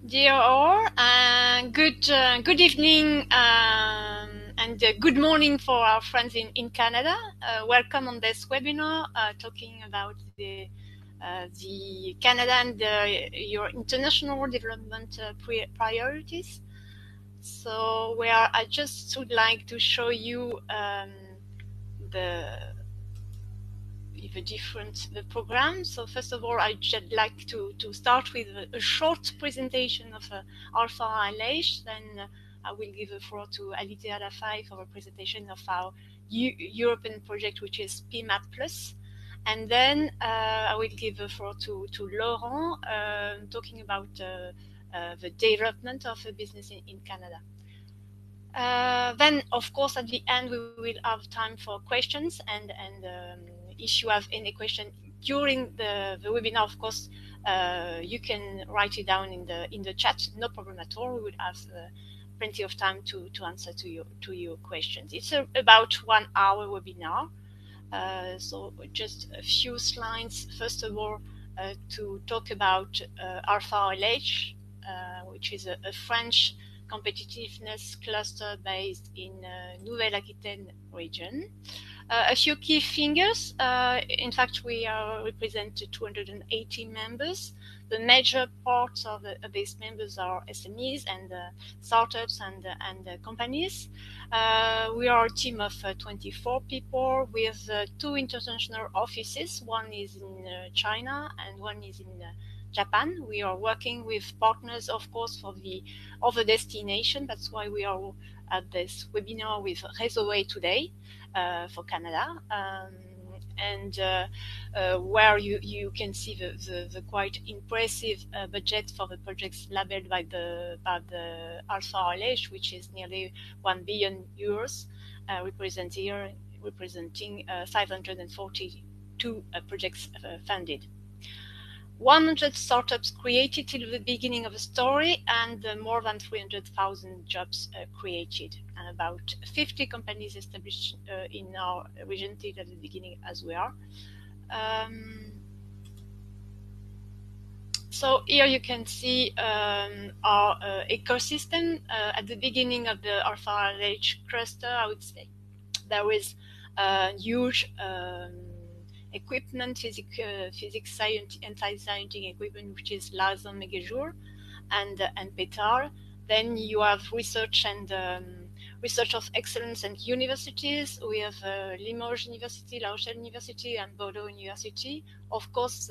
Dear all, good evening and good morning for our friends in Canada. Welcome on this webinar talking about the Canada and your international development priorities. So I just would like to show you the the program. So first of all, I'd just like to start with a short presentation of Alpha LH. Then I will give the floor to Alitea Lafay for a presentation of our European project, which is PIMAP Plus. And then I will give the floor to Laurent, talking about the development of a business in Canada. Then, of course, at the end, we will have time for questions and if you have any question during the webinar, of course, you can write it down in the chat. No problem at all. We will have plenty of time to answer to your questions. It's about 1 hour webinar. So just a few slides. First of all, to talk about Alpha LH, which is a French competitiveness cluster based in Nouvelle-Aquitaine region. A few key figures. In fact, we represent 280 members. The major parts of these members are SMEs and startups and companies. We are a team of 24 people with 2 international offices. One is in China and one is in Japan. We are working with partners, of course, for the other destination. That's why we are at this webinar with Rézoway today for Canada. Where you can see the quite impressive budget for the projects labeled by the Alpha LH, which is nearly 1 billion euros, representing 542 projects funded. 100 startups created till the beginning of the story, and more than 300,000 jobs created, and about 50 companies established in our region till at the beginning as we are. So here you can see our ecosystem. At the beginning of the Alpha LH cluster, I would say there is huge equipment, physics, science, anti-scientific equipment, which is laser, megajoule, and PETAR. Then you have research and research of excellence and universities. We have Limoges University, La Rochelle University, and Bordeaux University. Of course,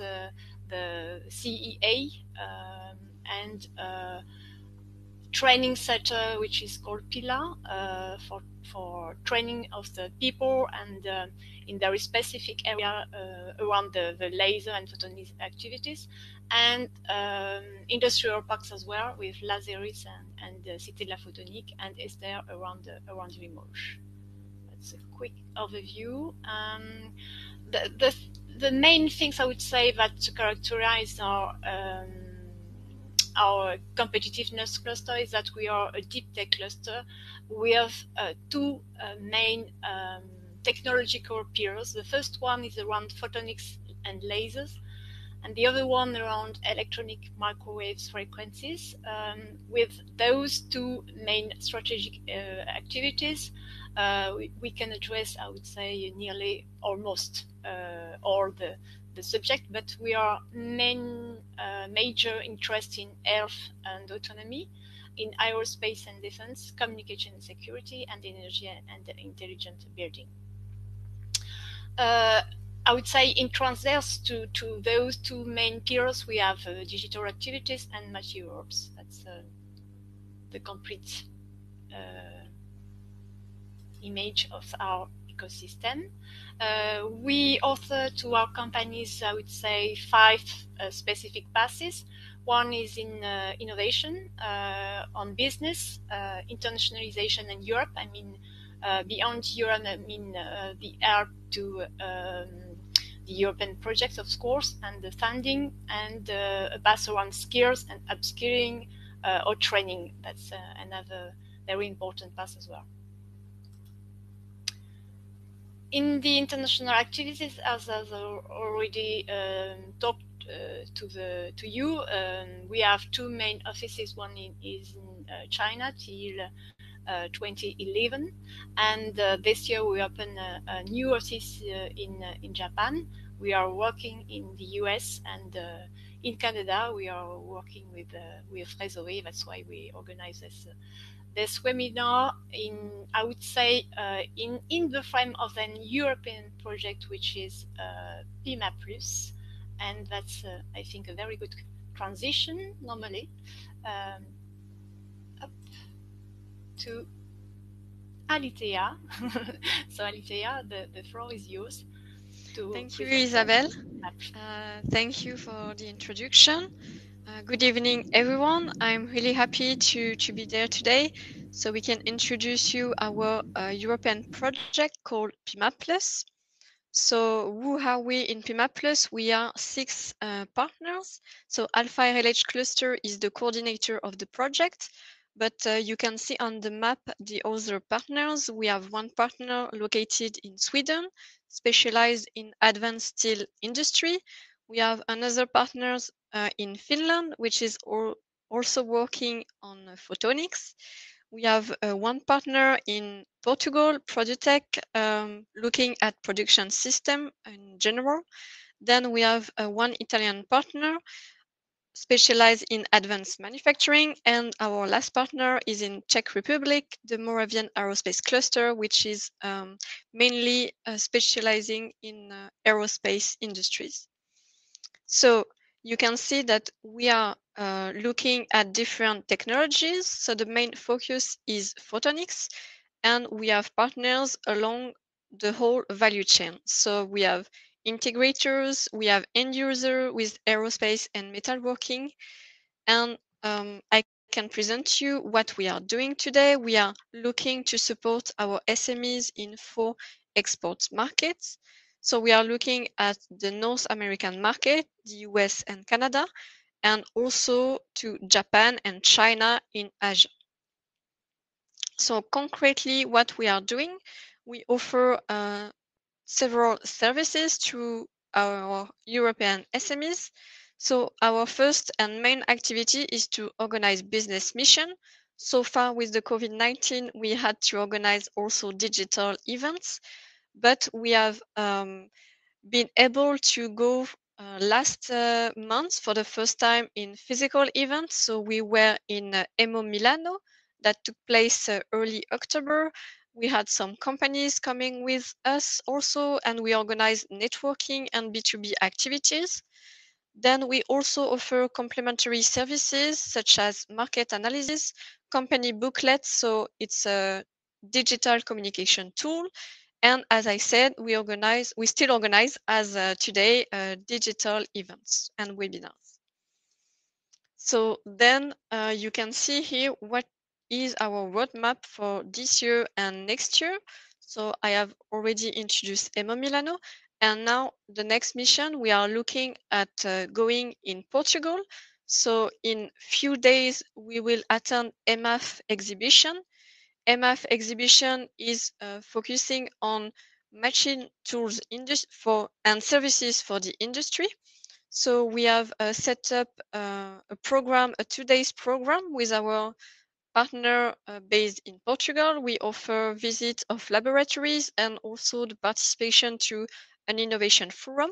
the CEA and training center, which is called PILA, for training of the people and in very specific area around the laser and photonics activities, and industrial parks as well, with Laseris and Cité de la Photonique and Esther around Limoges. That's a quick overview. The main things I would say that characterize our competitiveness cluster is that we are a deep tech cluster. We have 2 main technological pillars. The first one is around photonics and lasers, and the other one around electronic microwave frequencies. With those 2 main strategic activities, we can address, I would say, nearly almost all the subject, but we are major interest in health and autonomy, in aerospace and defense, communication and security, and energy and intelligent building. I would say in transverse to those 2 main pillars, we have digital activities and materials. That's the complete image of our ecosystem. We offer to our companies, I would say, 5 specific passes. One is in innovation, on business, internationalization, and Europe. I mean, beyond Europe, I mean the help to the European projects, of course, and the funding, and a pass around skills and upskilling or training. That's another very important pass as well. In the international activities, as I already talked to you. We have two main offices. One is in China till 2011, and this year we open a new office in Japan. We are working in the US, and in Canada we are working with Rézoway. That's why we organize this webinar in, I would say, in the frame of an European project, which is PIMAP Plus, and that's I think a very good transition normally up to Alitea. So Alitea, the floor is yours to Thank you, present Isabelle. PIMAP. Thank you for the introduction. Good evening, everyone. I'm really happy to be there today so we can introduce you our European project called PIMAP Plus. So who are we in PIMAP Plus? We are 6 partners. So Alpha RLH Cluster is the coordinator of the project, but you can see on the map the other partners. We have one partner located in Sweden, specialized in advanced steel industry. We have another partner in Finland, which is also working on photonics. We have one partner in Portugal, Produtec, looking at production system in general. Then we have one Italian partner specialized in advanced manufacturing, and our last partner is in Czech Republic, the Moravian Aerospace Cluster, which is mainly specializing in aerospace industries. So you can see that we are looking at different technologies. So the main focus is photonics, and we have partners along the whole value chain. So we have integrators, we have end user with aerospace and metalworking, and I can present you what we are doing today. We are looking to support our SMEs in 4 export markets. So we are looking at the North American market, the US and Canada, and also to Japan and China in Asia. So concretely, what we are doing, we offer several services to our European SMEs. So our first and main activity is to organize business mission. So far with the COVID-19, we had to organize also digital events, but we have been able to go last month for the first time in physical events. So we were in EMO Milano that took place early October. We had some companies coming with us also, and we organized networking and B2B activities. Then we also offer complementary services such as market analysis, company booklets, so it's a digital communication tool. And as I said, we still organize as today digital events and webinars. So then you can see here what is our roadmap for this year and next year. So I have already introduced EMO Milano, and now the next mission we are looking at going in Portugal. So in few days we will attend EMAF exhibition. EMAF exhibition is focusing on machine tools and services for the industry. So we have set up a program, a 2 days program with our partner based in Portugal. We offer visit of laboratories and also the participation to an innovation forum.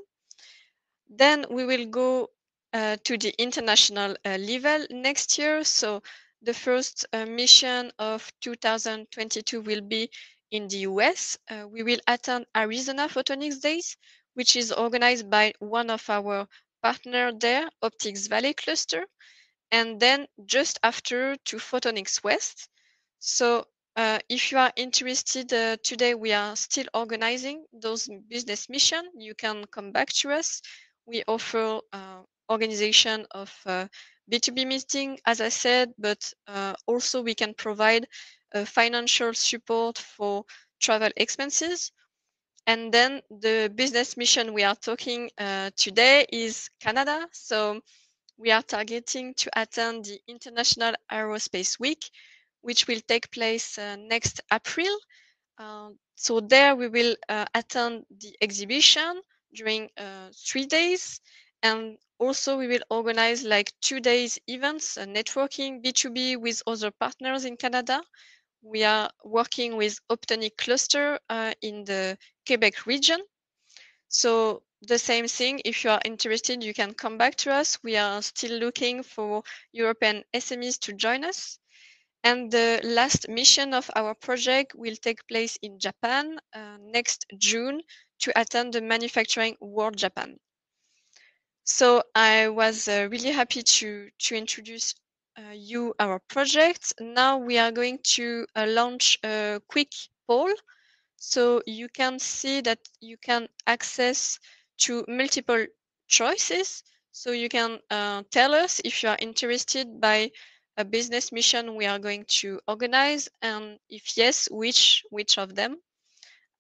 Then we will go to the international level next year. So the first mission of 2022 will be in the US. We will attend Arizona Photonics Days, which is organized by one of our partners there, Optics Valley Cluster. And then just after to Photonics West. So if you are interested, today we are still organizing those business mission. You can come back to us. We offer organization of B2B meeting, as I said, but also we can provide financial support for travel expenses. And then the business mission we are talking today is Canada. So we are targeting to attend the International Aerospace Week, which will take place next April. So there we will attend the exhibition during 3 days, and Also, we will organize like 2 days events, networking B2B with other partners in Canada. We are working with Optonic Cluster in the Quebec region. So the same thing, if you are interested, you can come back to us. We are still looking for European SMEs to join us. And the last mission of our project will take place in Japan next June to attend the Manufacturing World Japan. So I was really happy to introduce you our project. Now we are going to launch a quick poll. So you can see that you can access to multiple choices. So you can tell us if you are interested by a business mission we are going to organize, and if yes, which of them.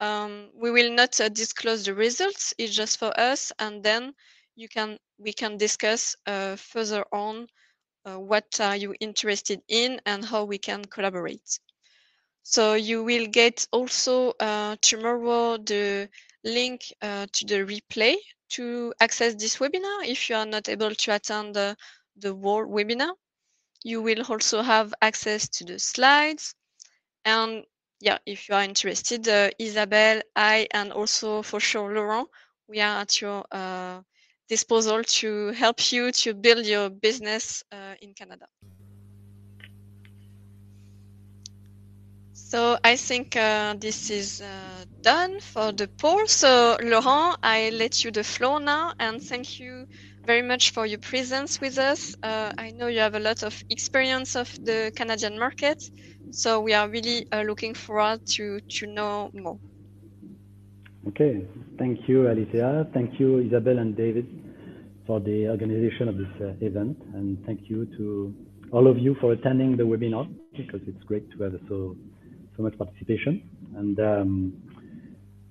We will not disclose the results. It's just for us, and then we can discuss further on what are you interested in and how we can collaborate. So you will get also tomorrow the link to the replay to access this webinar if you are not able to attend the whole webinar. You will also have access to the slides. And yeah, if you are interested, Isabelle, I, and also for sure Laurent, we are at your disposal to help you to build your business in Canada. So I think this is done for the poll. So Laurent, I let you the floor now, and thank you very much for your presence with us. I know you have a lot of experience of the Canadian market, so we are really looking forward to know more. Okay, thank you, Alicia. Thank you, Isabelle and David, for the organization of this event, and thank you to all of you for attending the webinar, because it's great to have so much participation. And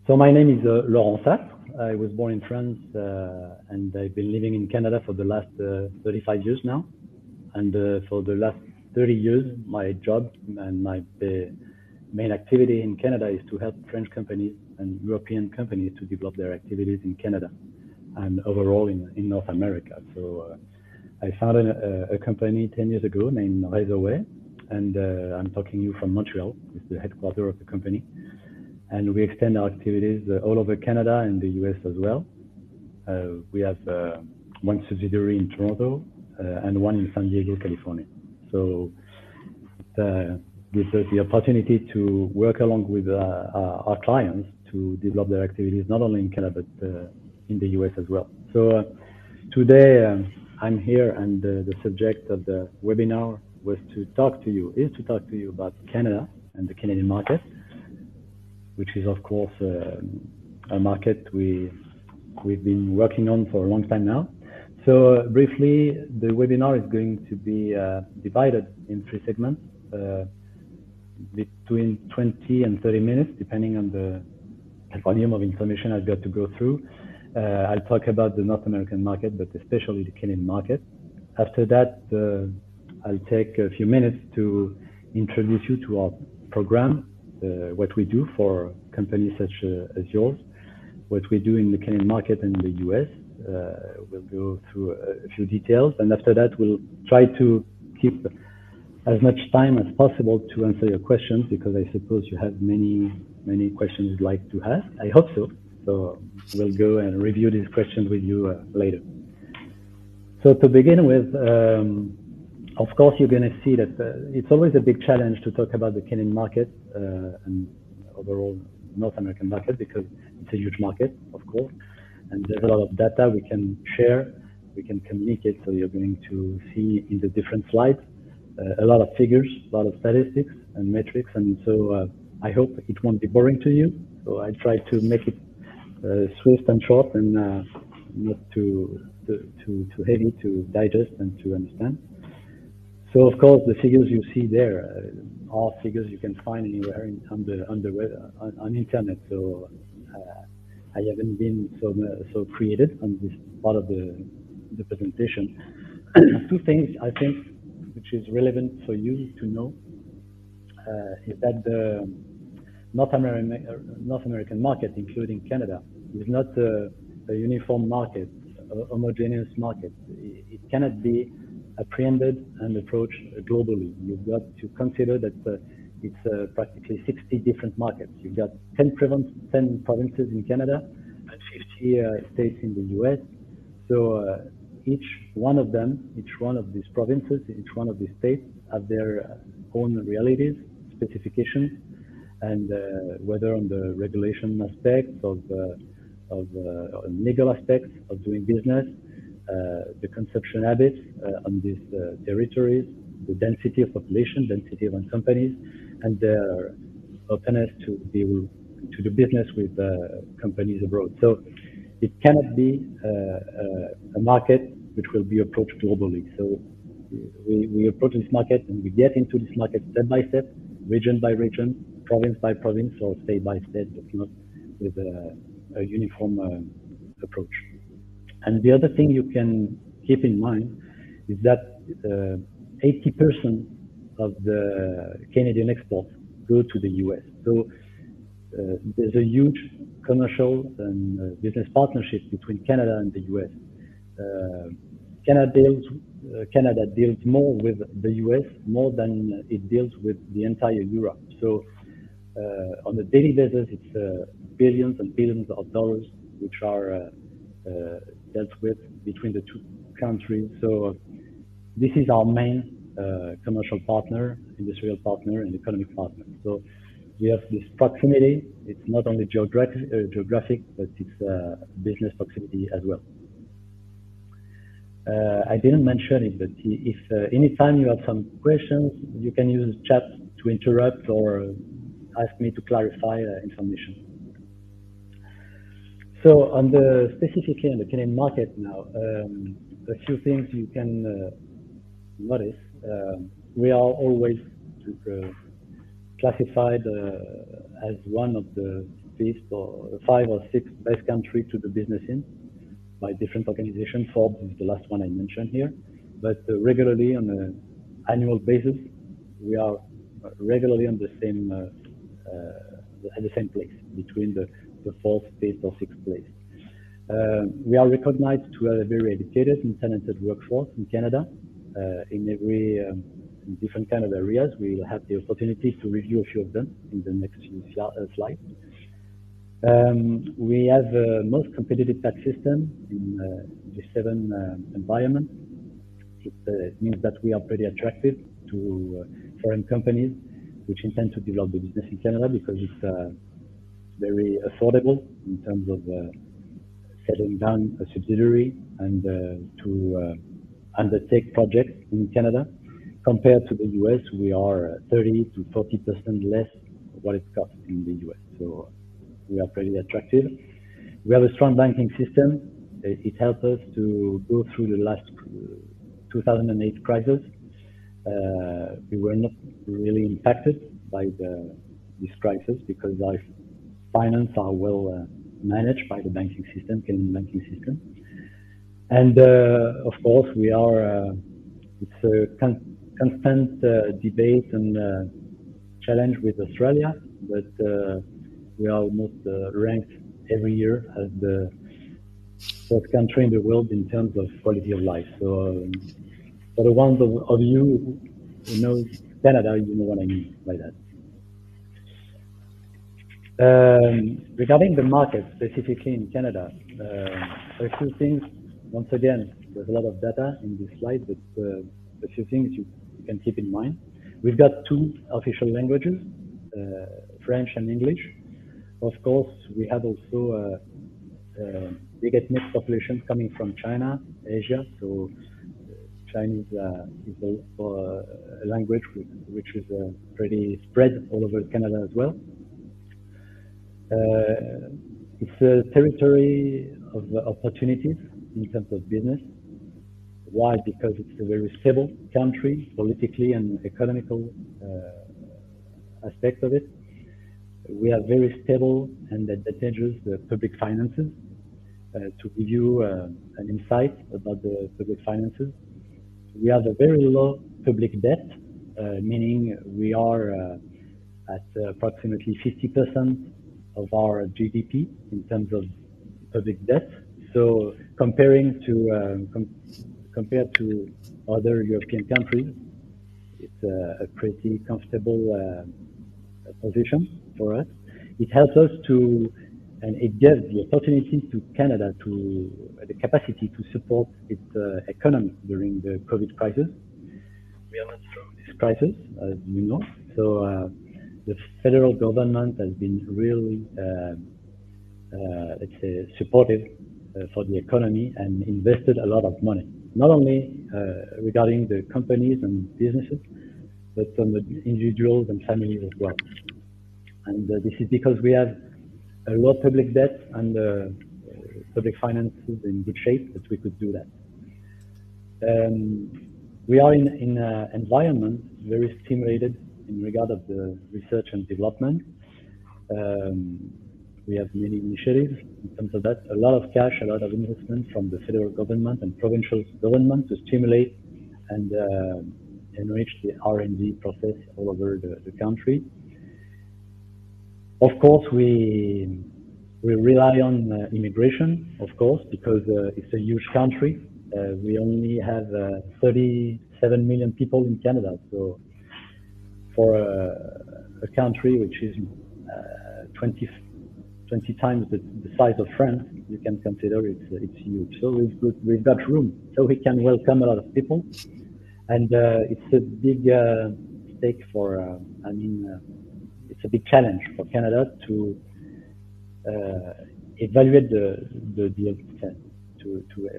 so my name is Laurent Sastre. I was born in France, and I've been living in Canada for the last 35 years now. And for the last 30 years, my job and my main activity in Canada is to help French companies and European companies to develop their activities in Canada and overall in North America. So I founded a company 10 years ago named Rézoway, and I'm talking to you from Montreal. It's the headquarters of the company. And we extend our activities all over Canada and the US as well. We have one subsidiary in Toronto and one in San Diego, California. So it gives us the opportunity to work along with our clients to develop their activities, not only in Canada, but in the US as well. So today I'm here, and the subject of the webinar is to talk to you about Canada and the Canadian market, which is of course a market we've been working on for a long time now. So briefly, the webinar is going to be divided in 3 segments, between 20 and 30 minutes, depending on the volume of information I've got to go through. I'll talk about the North American market, but especially the Canadian market. After that, I'll take a few minutes to introduce you to our program, what we do for companies such as yours, what we do in the Canadian market and the US. We'll go through a few details, and after that, we'll try to keep as much time as possible to answer your questions, because I suppose you have many questions you'd like to ask. I hope so. So we'll go and review these questions with you later. So to begin with, of course, you're going to see that it's always a big challenge to talk about the Canadian market and overall North American market, because it's a huge market, of course, and there's a lot of data we can share, we can communicate. So you're going to see in the different slides a lot of figures, a lot of statistics and metrics, and so I hope it won't be boring to you. So I try to make it swift and short, and not too heavy to digest and to understand. So of course, the figures you see there are figures you can find anywhere on the web, on internet. So I haven't been so creative on this part of the presentation. 2 things I think which is relevant for you to know is that the North American market, including Canada, is not a uniform market homogeneous market. It cannot be apprehended and approached globally. You've got to consider that it's practically 60 different markets. You've got 10 provinces in Canada and 50 states in the US. So each one of these provinces, each one of these states have their own realities, specifications, and whether on the regulation aspects of legal aspects of doing business, the consumption habits on these territories, the density of population, density of companies, and their openness to do business with companies abroad. So it cannot be a market which will be approached globally. So we approach this market and we get into this market step by step, region by region, province by province, or state by state, but not with a uniform approach. And the other thing you can keep in mind is that 80% of the Canadian exports go to the US. So there's a huge commercial and business partnership between Canada and the US. Canada deals more with the US more than it deals with the entire Europe. So on a daily basis, it's billions and billions of dollars which are dealt with between the two countries. So this is our main commercial partner, industrial partner, and economic partner. So we have this proximity. It's not only geographic, but it's business proximity as well. I didn't mention it, but if anytime you have some questions, you can use chat to interrupt or ask me to clarify information. So specifically on the Canadian market now, a few things you can notice. We are always classified as one of the 5 or 6 best countries to do business in by different organizations. Forbes is the last one I mentioned here. But regularly on an annual basis, we are regularly on the same at the same place, between the 4th, 5th, or 6th place. We are recognized to have a very educated and talented workforce in Canada. In different kind of areas, we will have the opportunity to review a few of them in the next few slides. We have the most competitive tax system in the G7 environment. It means that we are pretty attractive to foreign companies which intend to develop the business in Canada because it's very affordable in terms of setting down a subsidiary and to undertake projects in Canada. Compared to the US, we are 30 to 40% less what it costs in the US. So we are pretty attractive. We have a strong banking system. It helped us to go through the last 2008 crisis. We were not really impacted by this crisis because our finance are well managed by the banking system, Canadian banking system. And of course, we are, it's a constant debate and challenge with Australia, but we are almost ranked every year as the 4th country in the world in terms of quality of life. So for the ones of you who know Canada, you know what I mean by that. Regarding the market, specifically in Canada, a few things. Once again, there's a lot of data in this slide, but a few things you can keep in mind. We've got 2 official languages, French and English. Of course, we have also big ethnic populations coming from China, Asia. So Chinese is also a language which is pretty spread all over Canada as well. It's a territory of opportunities in terms of business. Why? Because it's a very stable country, politically and economical aspect of it. We have very stable and advantageous public finances. To give you an insight about the public finances, we have a very low public debt, meaning we are at approximately 50% of our GDP in terms of public debt. So compared to other European countries, it's a pretty comfortable position for us. It helps us to, and it gives the opportunity to Canada to the capacity to support its economy during the COVID crisis. We are not through this crisis, as you know. So the federal government has been really, let's say, supportive for the economy and invested a lot of money, not only regarding the companies and businesses, but on the individuals and families as well. And this is because we have a low public debt and public finances in good shape that we could do that. We are in an environment very stimulated in regard of the research and development. We have many initiatives in terms of that, a lot of cash, a lot of investment from the federal government and provincial government to stimulate and enrich the R&D process all over the country. Of course, we rely on immigration, of course, because it's a huge country. We only have 37 million people in Canada. So for a country which is 20 times the size of France, you can consider it's huge. So we've got room. So we can welcome a lot of people. And it's a big stake for, it's a big challenge for Canada to evaluate to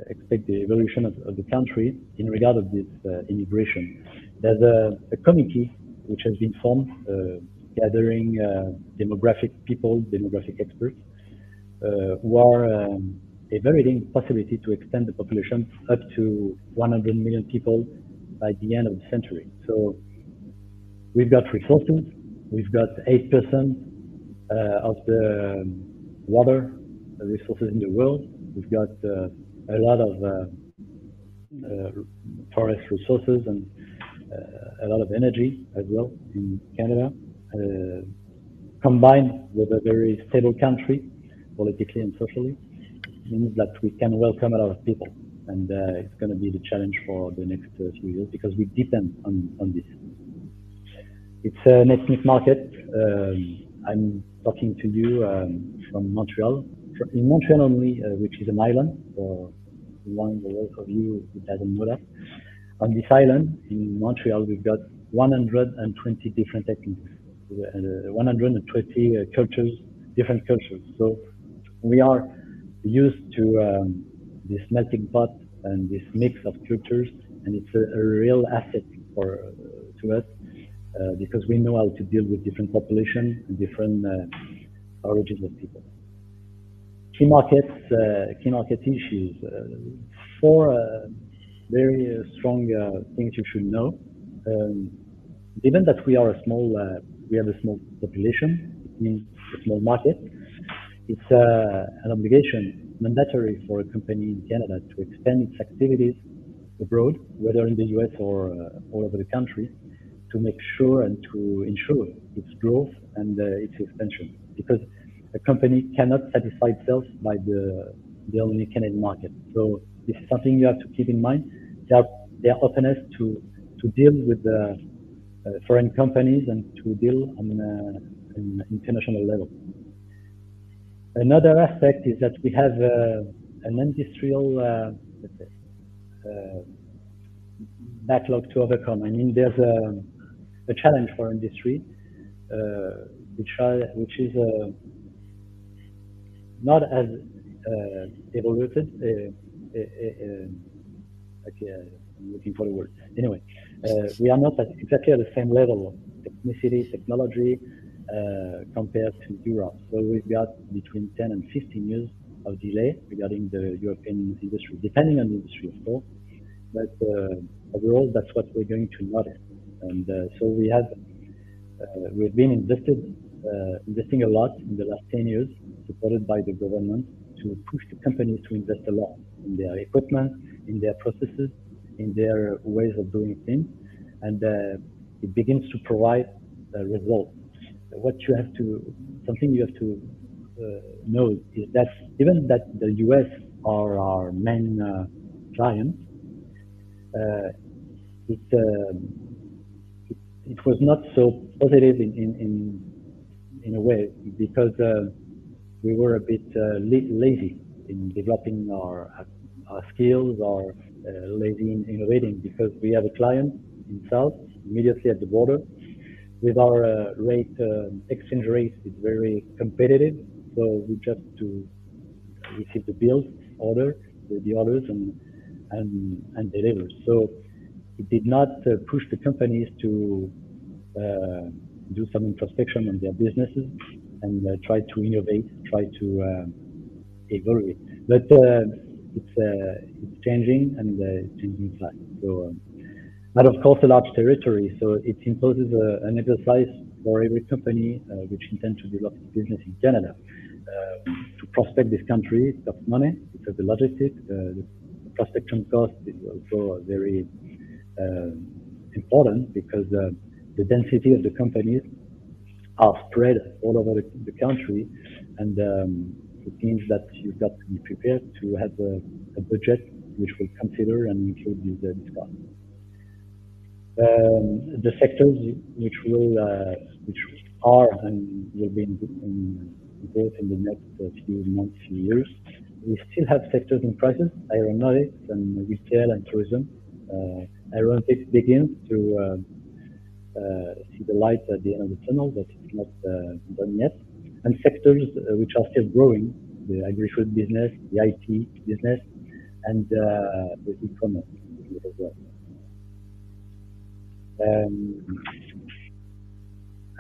expect the evolution of the country in regard of this immigration. There's a committee which has been formed, gathering demographic people, demographic experts, who are evaluating the possibility to extend the population up to 100 million people by the end of the century. So we've got resources. We've got 8% of the water resources in the world. We've got a lot of forest resources and a lot of energy as well in Canada, combined with a very stable country, politically and socially, means that we can welcome a lot of people. And it's going to be the challenge for the next few years because we depend on this. It's an ethnic market. I'm talking to you from Montreal. In Montreal only, which is an island, for one of you who doesn't know that. On this island, in Montreal, we've got 120 different ethnics, 120 cultures, different cultures. So we are used to this melting pot and this mix of cultures, and it's a real asset to us because we know how to deal with different populations and different origins of people. Key market issues. Four very strong things you should know. Given that we are we have a small population, it means a small market. It's an obligation, mandatory for a company in Canada to expand its activities abroad, whether in the US or all over the country, to make sure and to ensure its growth and its expansion. Because a company cannot satisfy itself by the only Canadian market. So this is something you have to keep in mind. Their openness to deal with the foreign companies and to deal on an international level. Another aspect is that we have an industrial backlog to overcome. I mean, there's a challenge for industry, which is not as evoluted. I'm looking for the word. Anyway, we are not exactly at the same level of technicity, technology compared to Europe. So we've got between 10 and 15 years of delay regarding the European industry, depending on the industry, of course. But overall, that's what we're going to notice. And so we've been investing a lot in the last 10 years, supported by the government, to push the companies to invest a lot in their equipment, in their processes, in their ways of doing things, and it begins to provide results. Something you have to know is that even that the US are our main clients. It was not so positive in a way, because we were a bit lazy in developing our skills, or lazy in innovating, because we have a client in South, immediately at the border. With our exchange rate is very competitive, so we just to receive the bills, the orders, and deliver. So it did not push the companies to do some introspection on their businesses and try to innovate, try to evaluate. But it's changing, and it's changing fast. So, but of course, a large territory, so it imposes an exercise for every company which intends to develop its business in Canada. To prospect this country, it costs money because the logistics, the prospection cost is also very important, because the density of the companies are spread all over the country, and it means that you've got to be prepared to have a budget which will consider and include these costs. The sectors which are and will be in growth in the next few months, few years. We still have sectors in crisis: aeronautics and retail and tourism. Aeronautics begins to see the light at the end of the tunnel, but it's not done yet. And sectors which are still growing: the agri-food business, the IT business, and the e-commerce as well.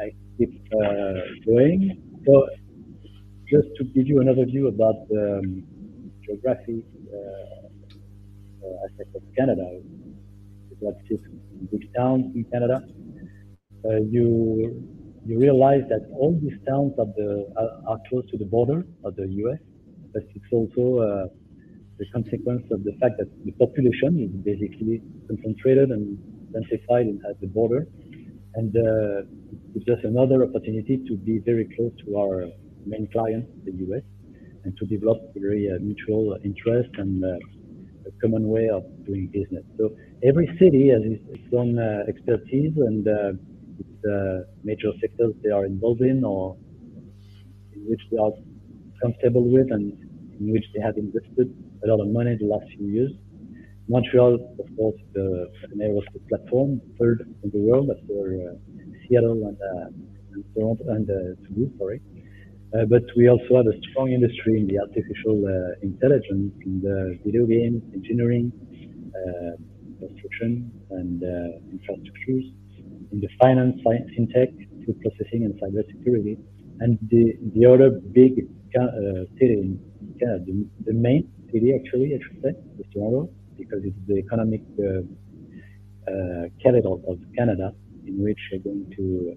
I keep going. So just to give you an overview about the geography aspect of Canada, what sits in big towns in Canada, you realize that all these towns are close to the border of the US, but it's also the consequence of the fact that the population is basically concentrated and densified at the border, and it gives us another opportunity to be very close to our main client, the US, and to develop very mutual interest and a common way of doing business. So every city has its own expertise and its major sectors they are involved in, or in which they are comfortable with, and in which they have invested a lot of money in the last few years. Montreal, of course, an aerospace platform, third in the world after Seattle and Toronto and Toulouse, sorry. But we also have a strong industry in the artificial intelligence, in the video games, engineering, construction, and infrastructures, in the finance, fintech, food processing, and cybersecurity. And the other big city in Canada, the main city actually, I should say, is Toronto, because it's the economic capital of Canada, in which you're going to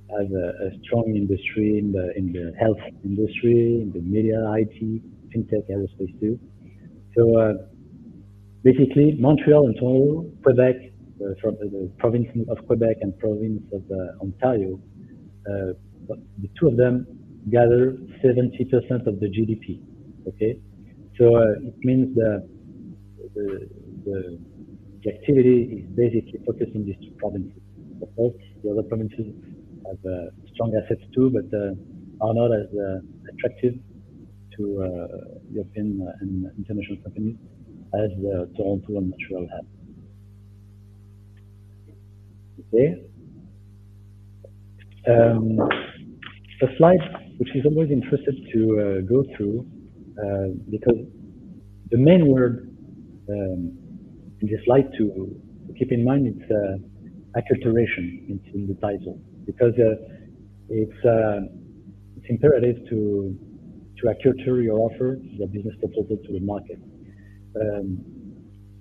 have a strong industry in the health industry, in the media, IT, fintech, aerospace too. So basically, Montreal and Toronto, Quebec, from the province of Quebec and province of Ontario, the two of them gather 70% of the GDP. Okay, so it means the activity is basically focused on these two provinces. Of course, the other provinces have strong assets too, but are not as attractive to European and international companies as Toronto and Montreal have. Okay. A slide which is always interested to go through, because the main word in this slide to keep in mind is acculturation. It's in the title, because it's imperative to acculture your offer, your business proposal to the market.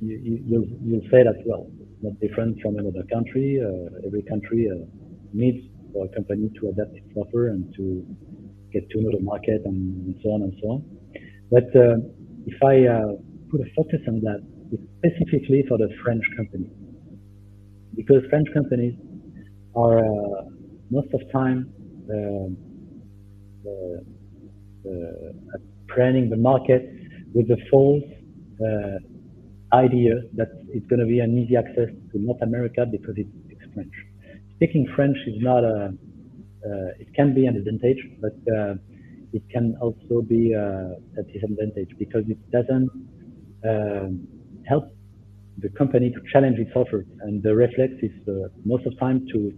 You'll say that, well, it's not different from another country. Every country needs for a company to adapt its offer and to get to know the market and so on and so on. But if I put a focus on that, it's specifically for the French companies, because French companies are most of the time planning the market with the false idea that it's going to be an easy access to North America because it's French. Speaking French is not it can be an advantage, but it can also be a disadvantage because it doesn't help the company to challenge its offer. And the reflex is most of the time to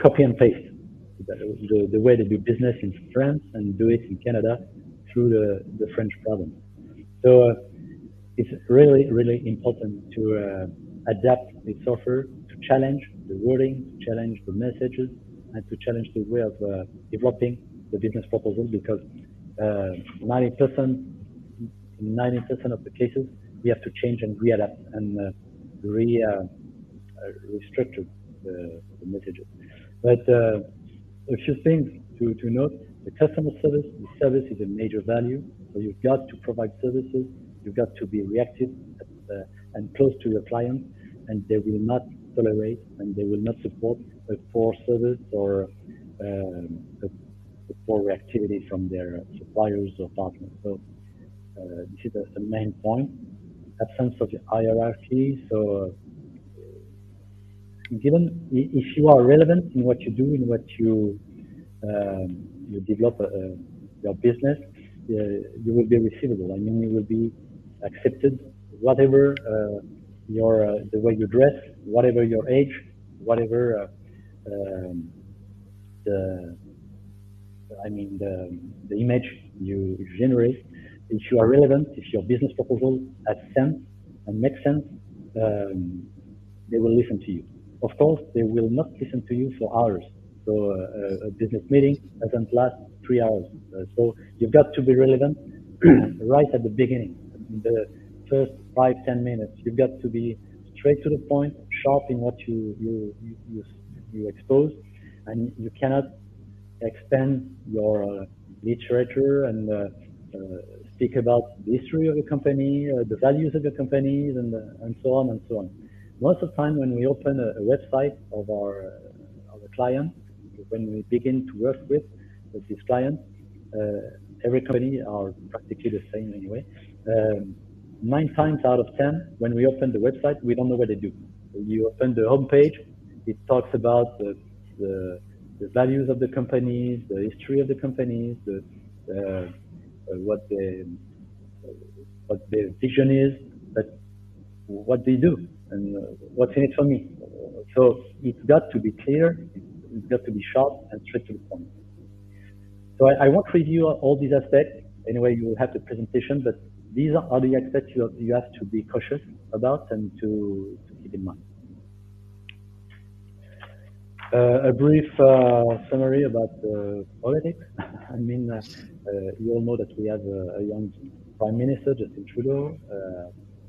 copy and paste the way they do business in France and do it in Canada through the French province. So it's really, really important to adapt its offer, to challenge the wording, to challenge the messages, and to challenge the way of developing the business proposal, because 90% of the cases, we have to change and readapt and restructure the messages. But a few things to note: the customer service, the service is a major value. So you've got to provide services, you've got to be reactive and close to your clients, and they will not tolerate and they will not support a poor service or a poor reactivity from their suppliers or partners. So this is the main point. Absence of hierarchy. So given if you are relevant in what you do, in what you develop your business, you will be receivable. I mean, you will be accepted, whatever the way you dress, whatever your age, whatever the image you generate. If you are relevant, if your business proposal has sense and makes sense, they will listen to you. Of course, they will not listen to you for hours. So a business meeting doesn't last 3 hours. So you've got to be relevant right at the beginning, in the first 5-10 minutes. You've got to be straight to the point, sharp in what you expose, and you cannot expand your literature and speak about the history of the company, the values of the companies, and so on and so on. Most of the time, when we open a website of our client, when we begin to work with this client, every company are practically the same anyway. 9 times out of 10, when we open the website, we don't know what they do. You open the homepage, it talks about the values of the companies, the history of the companies, what their vision is, but what they do and what's in it for me. So it's got to be clear, it's got to be sharp and straight to the point. So I won't review all these aspects. Anyway, you will have the presentation, but these are the aspects you have to be cautious about and to keep in mind. A brief summary about politics. I mean, you all know that we have a young Prime Minister, Justin Trudeau,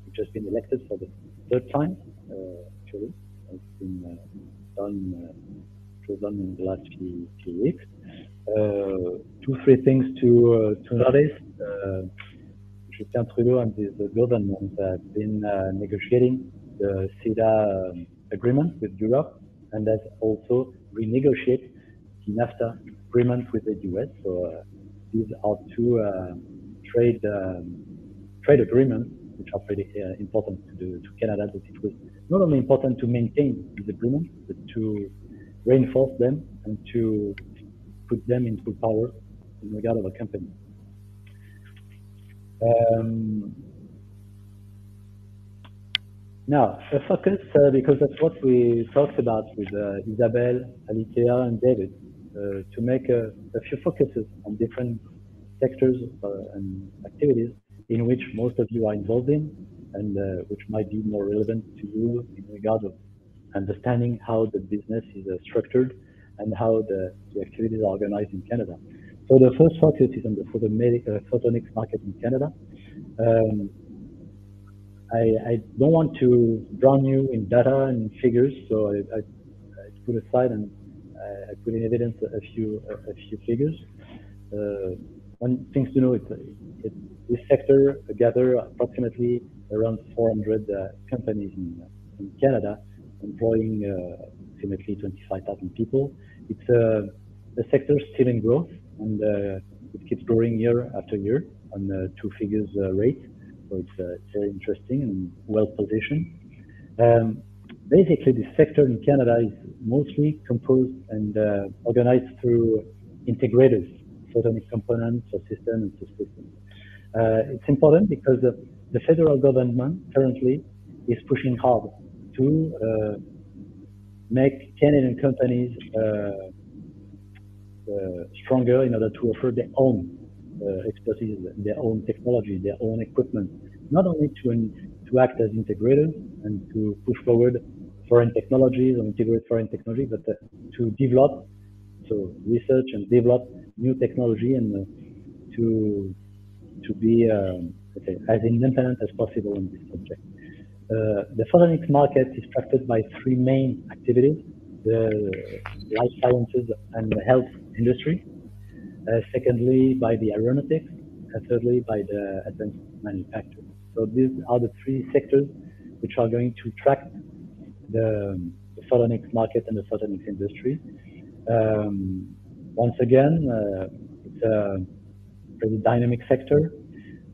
who's just been elected for the 3rd time, actually. It's been done in the last few weeks. 2-3 things to notice. Justin Trudeau and the government have been negotiating the CETA agreement with Europe, and has also renegotiated the NAFTA agreement with the US. So these are 2 trade agreements which are pretty important to Canada. But it was not only important to maintain these agreements, but to reinforce them and to put them in full power in regard of a company. Now, a focus, because that's what we talked about with Isabelle, Alicia, and David, to make a few focuses on different sectors and activities in which most of you are involved in, and which might be more relevant to you in regard of understanding how the business is structured and how the activities are organized in Canada. So the first focus is on the photonics market in Canada. I don't want to drown you in data and figures, so I put aside and I put in evidence a few figures. One thing to know is this sector gather approximately around 400 companies in Canada, employing approximately 25,000 people. It's a sector still in growth, and it keeps growing year after year. on a two figures rate. So it's very interesting and well positioned. Basically, this sector in Canada is mostly composed and organized through integrators, photonic components or systems and subsystems. It's important because the federal government currently is pushing hard to make Canadian companies stronger in order to offer their own expertise, their own technology, their own equipment, not only to act as integrators and to push forward foreign technologies or integrate foreign technology, but to develop, so research and develop new technology and to be as independent as possible on this subject. The photonics market is structured by three main activities: the life sciences and the health industry, secondly by the aeronautics, and thirdly by the advanced manufacturing. So these are the three sectors which are going to track the photonics market and the photonics industry. Once again, it's a pretty dynamic sector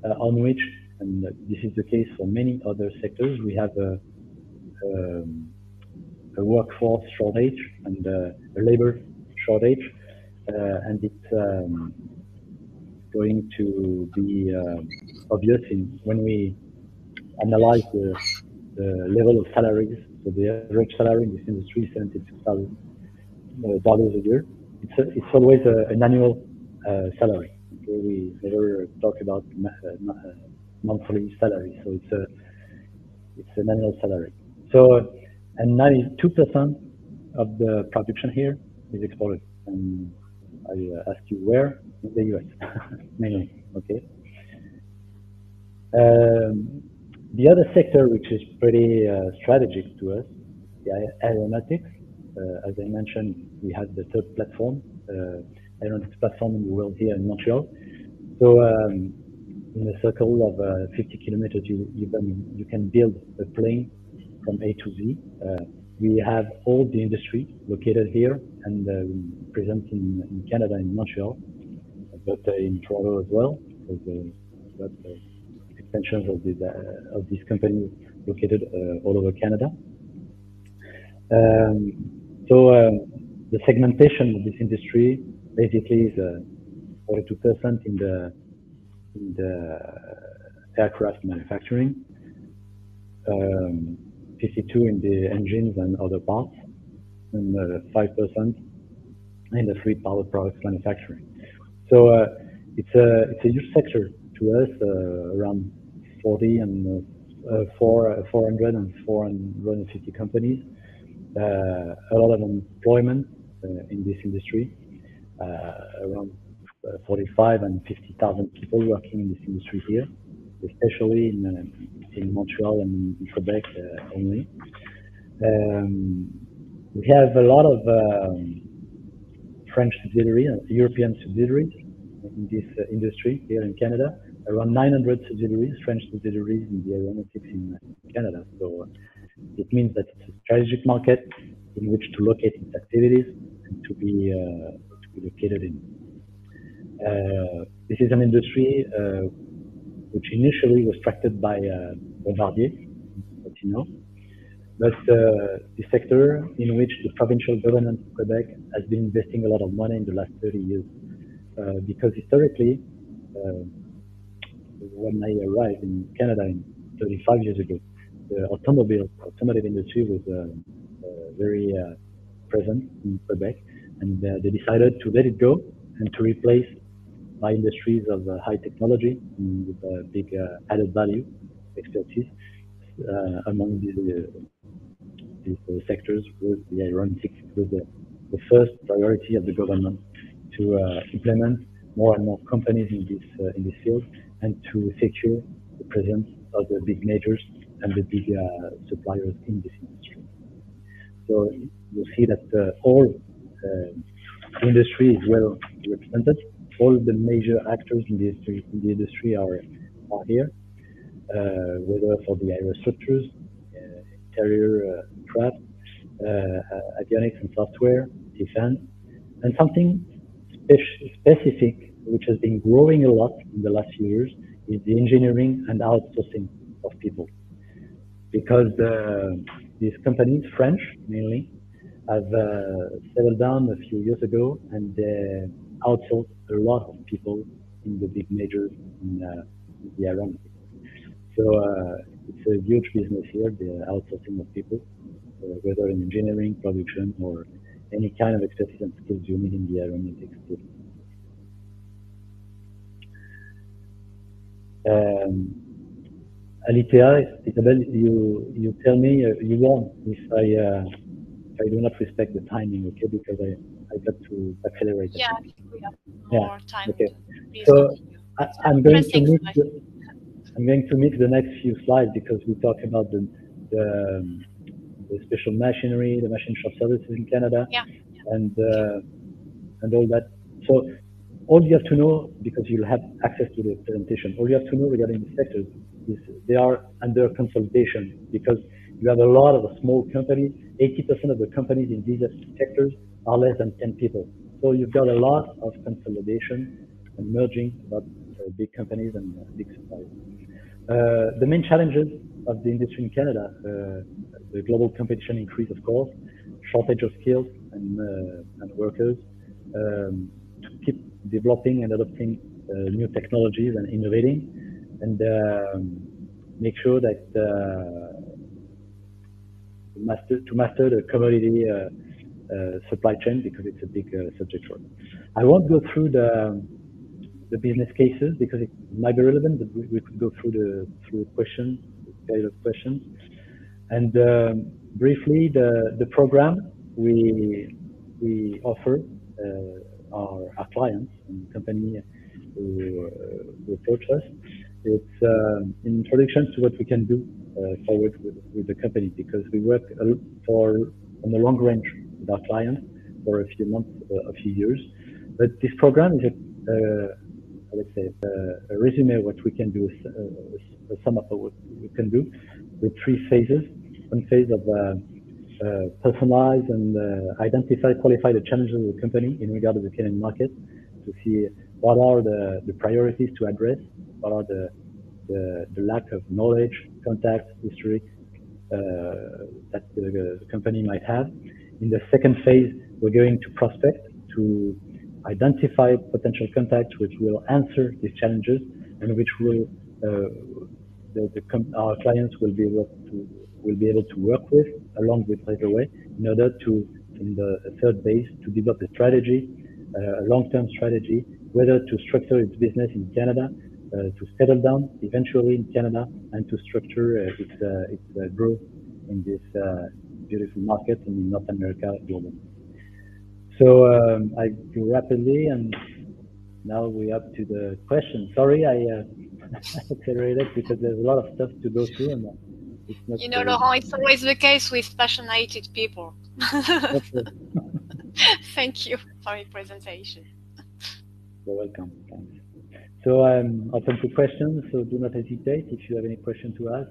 on which, and this is the case for many other sectors, we have a workforce shortage and a labor shortage, and it's going to be obvious when we analyze the level of salaries. So the average salary in this industry is $72,000 a year. It's always an annual salary. Okay? We never talk about monthly salary, so it's an annual salary. So, and 92% of the production here is exported. And I ask you where? In the US, mainly. Okay. The other sector, which is pretty strategic to us, the aeronautics. As I mentioned, we have the third platform, aeronautics platform in the world here in Montreal. So in a circle of 50 kilometers, you can build a plane from A to Z. We have all the industry located here and present in Canada, in Montreal, but in Toronto as well, because we've got extensions of these companies located all over Canada. So the segmentation of this industry basically is 42% in the aircraft manufacturing, 52% in the engines and other parts, and 5% in the fluid power products manufacturing. So it's a huge sector to us, around 400 and 450 companies, a lot of employment in this industry, around 45 and 50,000 people working in this industry here, especially in Montreal and in Quebec only. We have a lot of French subsidiaries, European subsidiaries in this industry here in Canada, around 900 subsidiaries, French subsidiaries in the aeronautics in Canada. So it means that it's a strategic market in which to locate its activities and to be located in. This is an industry which initially was structured by Bombardier, as you know, but the sector in which the provincial government of Quebec has been investing a lot of money in the last 30 years. Because historically, when I arrived in Canada 35 years ago, the automotive industry was very present in Quebec, and they decided to let it go and to replace by industries of high technology with big added value expertise. Among these sectors was the aeronautics, was the first priority of the government to implement more and more companies in this field and to secure the presence of the big majors and the big suppliers in this industry. So you'll see that all industry is well represented. All the major actors in the industry are here, whether for the aerostructures, interior craft, avionics and software, defense, and something specific which has been growing a lot in the last few years, is the engineering and outsourcing of people. Because these companies, French mainly, have settled down a few years ago and outsourced a lot of people in the big majors in the aeronautics. So it's a huge business here, the outsourcing of people, whether in engineering, production, or any kind of expertise and skills you need in the aeronautics field. Alitea, Isabel, you tell me, you warn if I do not respect the timing, okay? Because I got to accelerate. Yeah, I think we have more time. Okay. So I'm going to mix the next few slides because we talk about the special machinery, the machine shop services in Canada, and all that. So all you have to know, because you'll have access to the presentation, all you have to know regarding the sectors is they are under consolidation because you have a lot of small companies. 80% of the companies in these sectors are less than 10 people. So you've got a lot of consolidation and merging about big companies and big suppliers. The main challenges of the industry in Canada, the global competition increase, of course, shortage of skills and workers, to keep developing and adopting new technologies and innovating, and make sure that to master the commodity supply chain, because it's a big subject for it. I won't go through the business cases because it might be relevant, but we could go through the questions, the questions. And briefly, the program we offer our clients and company who approach us. It's an introduction to what we can do forward with the company, because we work on the long range with our clients for a few months, a few years. But this program is let's say a resume of what we can do, a sum up of what we can do, with 3 phases. One phase of personalize and identify, qualify the challenges of the company in regard to the Canadian market, to see what are the priorities to address, what are the lack of knowledge, contacts, history that the company might have. In the second phase, we're going to prospect, to identify potential contacts which will answer these challenges and which will our clients will be able to work with along with Rézoway, in order to, in the third phase, to develop a strategy, a long-term strategy, whether to structure its business in Canada, to settle down eventually in Canada, and to structure its growth in this beautiful market in North America globally. So I go rapidly, and now we're up to the questions. Sorry, I accelerated because there's a lot of stuff to go through, and it's not. You know, Laurent, it's always the case with passionate people. Thank you for your presentation. You're welcome. Thanks. So I'm open to questions, so do not hesitate. If you have any question to ask,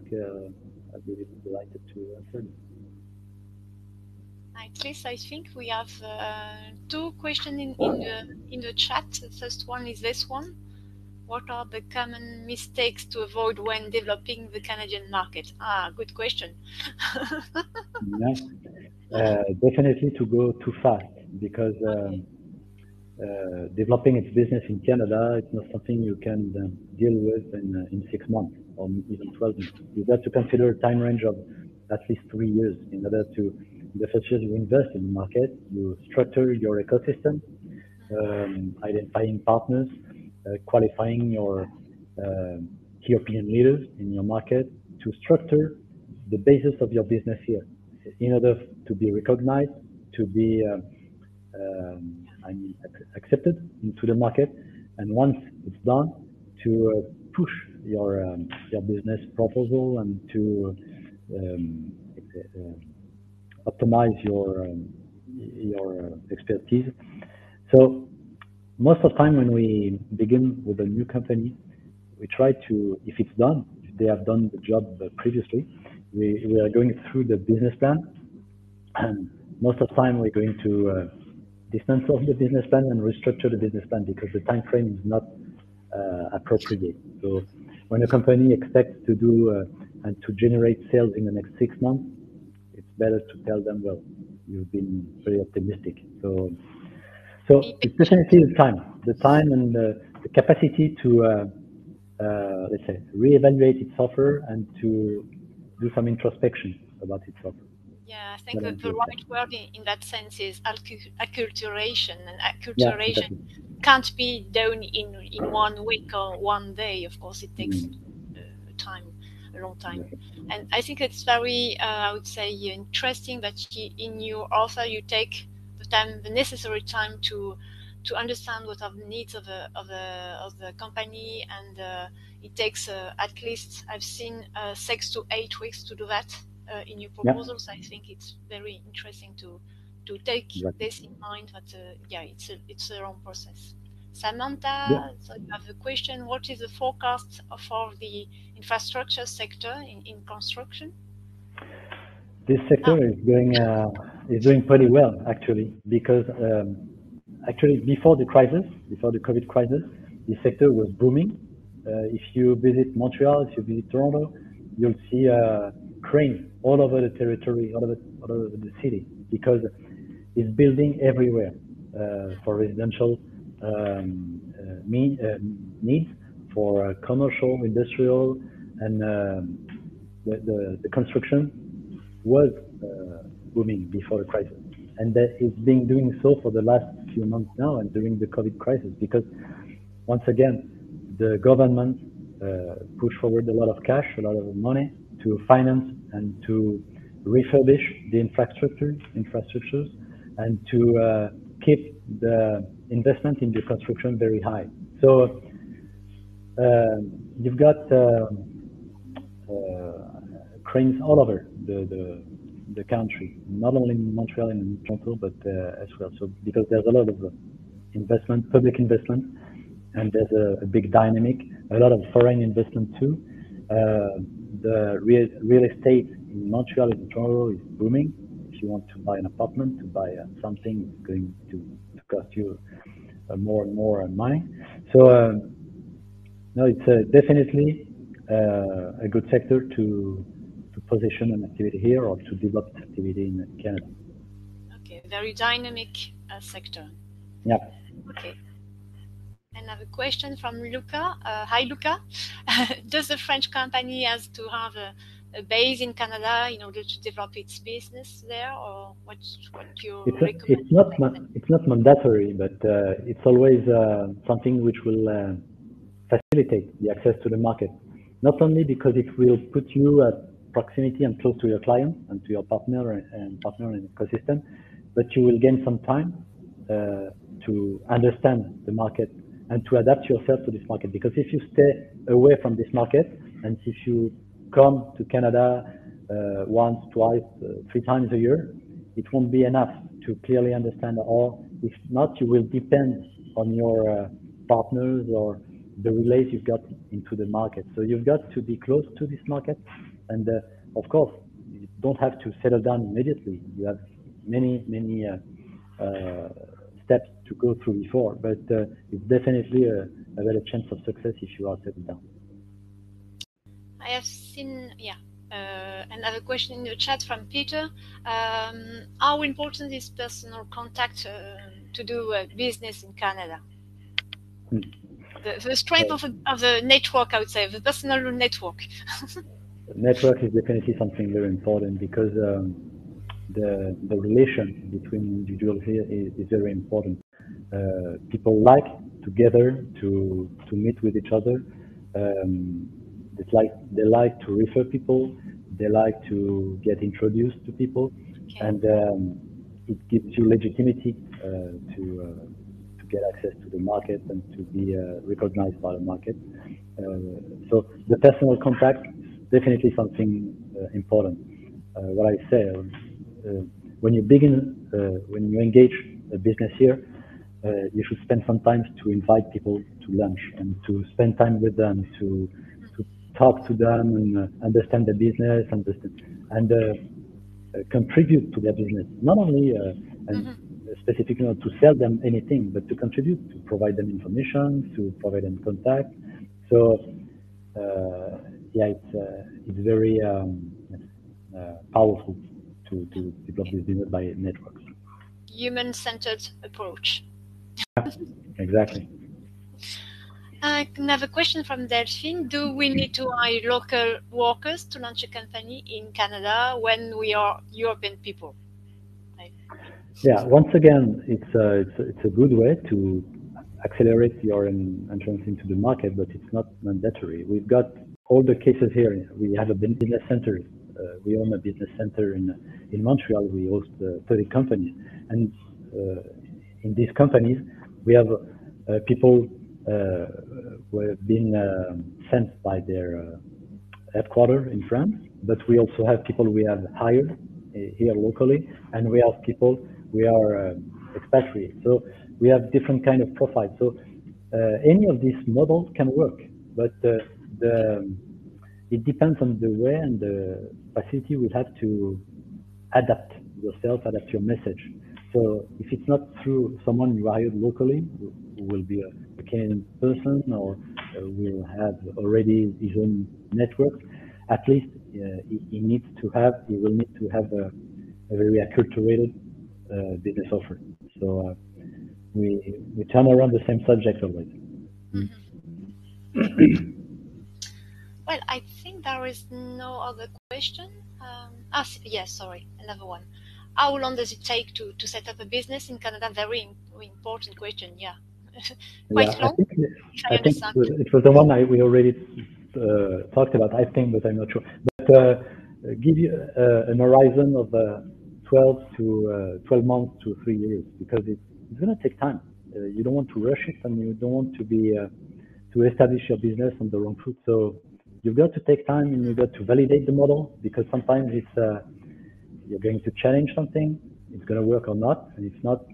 I'll be delighted to answer them. At least I think we have 2 questions in the chat. The first one is this one. What are the common mistakes to avoid when developing the Canadian market? Good question. Yeah, definitely to go too fast, because developing its business in Canada, it's not something you can deal with in 6 months or even 12 months. You've got to consider a time range of at least 3 years in order to, in the first years you invest in the market, you structure your ecosystem, identifying partners, qualifying your key opinion leaders in your market, to structure the basis of your business here in order to be recognized, to be accepted into the market, and once it's done, to push your business proposal and to optimize your expertise. So most of the time when we begin with a new company, we try to, if it's done, if they have done the job previously, we are going through the business plan, and most of the time we're going to dismantle the business plan and restructure the business plan because the time frame is not appropriate. So when a company expects to do and to generate sales in the next 6 months, it's better to tell them, well, you've been very optimistic. So it's definitely the time and the capacity to let's say reevaluate its offer and to do some introspection about its offer. Yeah, I think that the right word in that sense is acculturation, and acculturation can't be done in 1 week or 1 day. Of course, it takes time, a long time. And I think it's very, I would say, interesting that in your offer you take the necessary time to understand what are the needs of the company, and it takes at least, I've seen 6 to 8 weeks to do that. In your proposals, I think it's very interesting to take this in mind. That it's a long process. Samantha, so you have a question. What is the forecast for the infrastructure sector in construction? This sector is doing pretty well actually, because actually before the COVID crisis, this sector was booming. If you visit Montreal, if you visit Toronto, you'll see cranes all over the territory, all over the city, because it's building everywhere for residential needs, for commercial, industrial, and the construction was booming before the crisis, and that it's been doing so for the last few months now, and during the COVID crisis, because once again the government pushed forward a lot of cash, a lot of money to finance and to refurbish the infrastructures, and to keep the investment in the construction very high. So you've got cranes all over the country, not only in Montreal and in Toronto, but as well. So because there's a lot of investment, public investment, and there's a big dynamic, a lot of foreign investment too. The real estate in Montreal and Toronto is booming. If you want to buy an apartment, to buy something, it's going to cost you more and more money. So no, it's definitely a good sector to position an activity here or to develop activity in Canada. Okay, very dynamic sector. Yeah. Okay. And I have a question from Luca. Hi, Luca. Does the French company has to have a base in Canada in order to develop its business there, or what you recommend? It's not mandatory, but it's always something which will facilitate the access to the market. Not only because it will put you at proximity and close to your client and to your partner in ecosystem, but you will gain some time to understand the market and to adapt yourself to this market. Because if you stay away from this market, and if you come to Canada once, twice, 3 times a year, it won't be enough to clearly understand, or if not, you will depend on your partners or the relays you've got into the market. So you've got to be close to this market, and of course, you don't have to settle down immediately. You have many steps to go through before, but it's definitely a better chance of success if you are settled down. I have seen, another question in the chat from Peter. How important is personal contact to do business in Canada? The strength of the network, I would say, the personal network. Network is definitely something very important, because the relation between individuals here is very important. People like together to meet with each other. They like to refer people. They like to get introduced to people, and it gives you legitimacy to get access to the market and to be recognized by the market. So the personal contact is definitely something important. What I say, when you engage a business here, you should spend some time to invite people to lunch and to spend time with them, to talk to them and understand the business, and contribute to their business. Not only specifically not to sell them anything, but to contribute, to provide them information, to provide them contact. So yeah, it's very powerful to develop this business by networks. Human-centered approach. Yeah, exactly. Another question from Delphine. Do we need to hire local workers to launch a company in Canada when we are European people? Yeah, once again, it's a good way to accelerate your entrance into the market, but it's not mandatory. We've got all the cases here. We have a business center. We own a business center in Montreal. We host 30 companies, and in these companies, we have people who have been sent by their headquarters in France, but we also have people we have hired here locally, and we have people we are expatriates. So we have different kind of profiles. So any of these models can work, but it depends on the way and the facility will have to adapt yourself, adapt your message. So if it's not through someone you hired locally, who will be a Canadian person or will have already his own network, at least he will need to have a very acculturated business offer. So we turn around the same subject always. Well, I think there is no other question. Yes, sorry, another one. How long does it take to set up a business in Canada? Very important question, yeah. Quite long? I think it was the one we already talked about, I think, but I'm not sure. But give you an horizon of 12 months to 3 years, because it's going to take time. You don't want to rush it, and you don't want to be to establish your business on the wrong foot. So you've got to take time, and you've got to validate the model, because sometimes it's you're going to challenge something, it's going to work or not, and if not,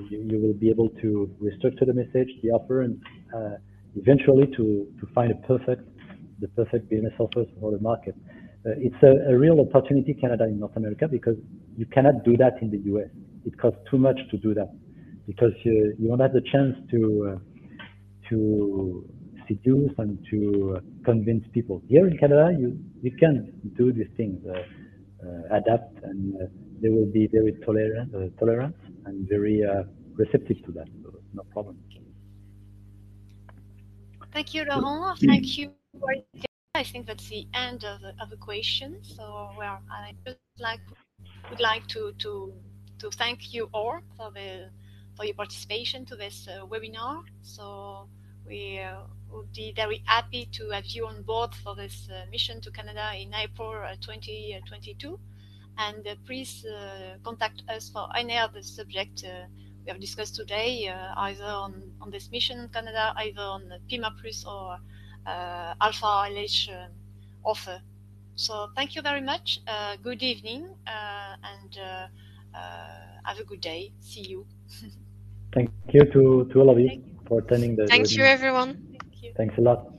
you will be able to restructure the message, the offer, and eventually to find the perfect business offers for the market. It's a real opportunity, Canada and North America, because you cannot do that in the US. It costs too much to do that, because you don't have the chance to seduce and to convince people. Here in Canada, you can do these things, adapt, and they will be very tolerant and very receptive to that. So no problem. Thank you, Laurent. Thank you. I think that's the end of the questions. So, well, I just would like to thank you all for your participation to this webinar. So we would be very happy to have you on board for this mission to Canada in April 2022. And please contact us for any other subject we have discussed today, either on this mission in Canada, either on the PIMAP Plus or Alpha LH offer. So thank you very much. Good evening and have a good day. See you. Thank you to all of you for attending the Thank you, everyone. Thank you. Thanks a lot.